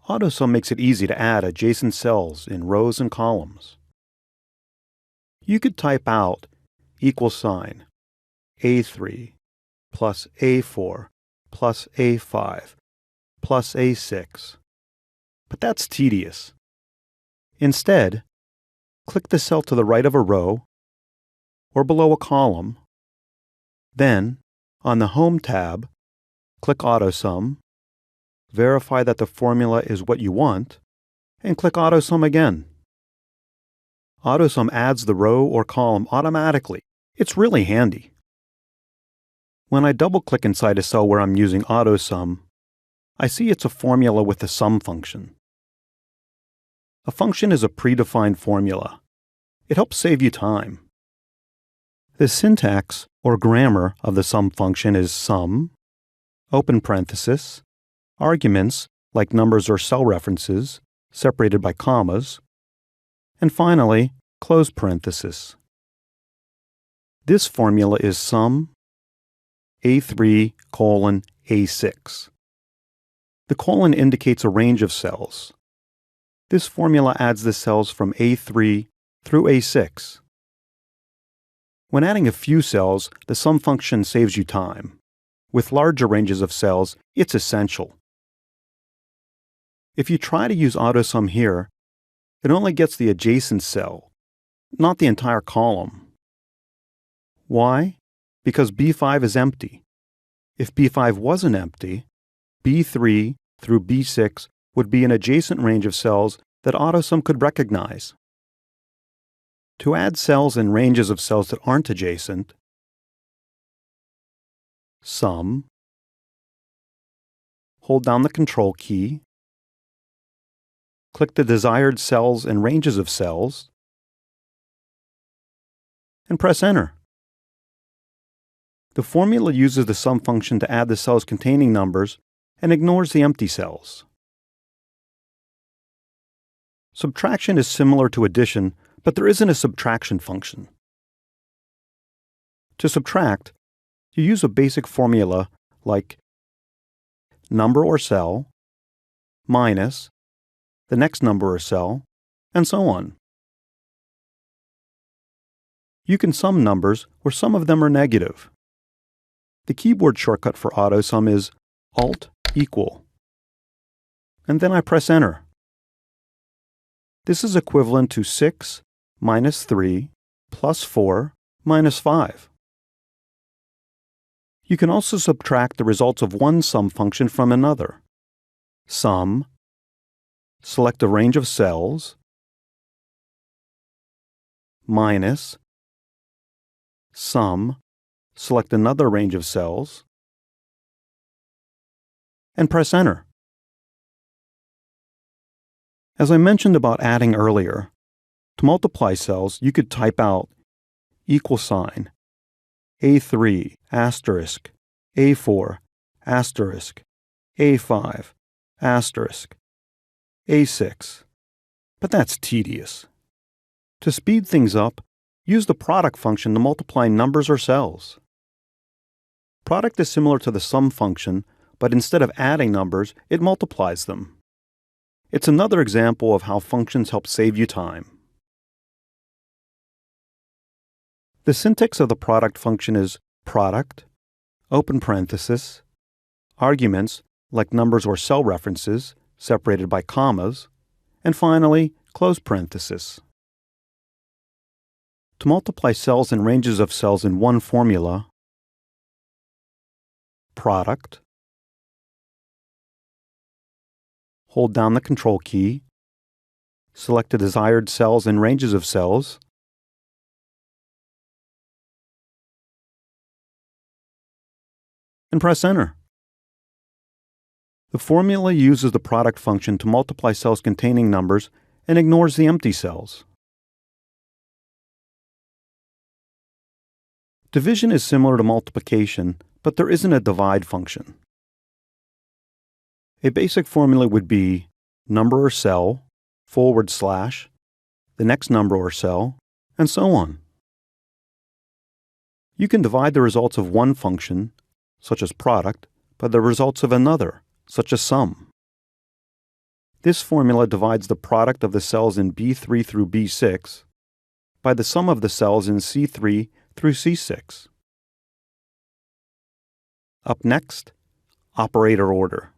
AutoSum makes it easy to add adjacent cells in rows and columns. You could type out equal sign A3 plus A4 plus A5 plus A6, but that's tedious. Instead, click the cell to the right of a row or below a column. Then, on the Home tab, click AutoSum, verify that the formula is what you want, and click AutoSum again. AutoSum adds the row or column automatically. It's really handy. When I double-click inside a cell where I'm using AutoSum, I see it's a formula with the sum function. A function is a predefined formula. It helps save you time. The syntax or grammar of the sum function is sum, open parenthesis, arguments like numbers or cell references separated by commas, and finally, close parenthesis. This formula is sum A3 colon A6. The colon indicates a range of cells. This formula adds the cells from A3 through A6. When adding a few cells, the sum function saves you time. With larger ranges of cells, it's essential. If you try to use AutoSum here, it only gets the adjacent cell, not the entire column. Why? Because B5 is empty. If B5 wasn't empty, B3 through B6 would be an adjacent range of cells that AutoSum could recognize. To add cells in ranges of cells that aren't adjacent, sum, hold down the Control key, click the desired cells and ranges of cells, and press Enter. The formula uses the sum function to add the cells containing numbers and ignores the empty cells. Subtraction is similar to addition, but there isn't a subtraction function. To subtract, you use a basic formula like number or cell minus the next number or cell, and so on. You can sum numbers where some of them are negative. The keyboard shortcut for AutoSum is Alt equal, and then I press Enter. This is equivalent to 6 minus 3 plus 4 minus 5. You can also subtract the results of one sum function from another. Sum, select a range of cells, minus, sum, select another range of cells, and press Enter. As I mentioned about adding earlier, to multiply cells, you could type out equal sign A3 asterisk A4 asterisk A5 asterisk A6. But that's tedious. To speed things up, use the product function to multiply numbers or cells. Product is similar to the sum function, but instead of adding numbers, it multiplies them. It's another example of how functions help save you time. The syntax of the product function is product, open parenthesis, arguments like numbers or cell references separated by commas, and finally, close parenthesis. To multiply cells and ranges of cells in one formula, product, hold down the Control key, select the desired cells and ranges of cells, and press Enter. The formula uses the product function to multiply cells containing numbers and ignores the empty cells. Division is similar to multiplication, but there isn't a divide function. A basic formula would be number or cell, / the next number or cell, and so on. You can divide the results of one function, such as product, by the results of another, such as sum. This formula divides the product of the cells in B3 through B6 by the sum of the cells in C3 through C6. Up next, operator order.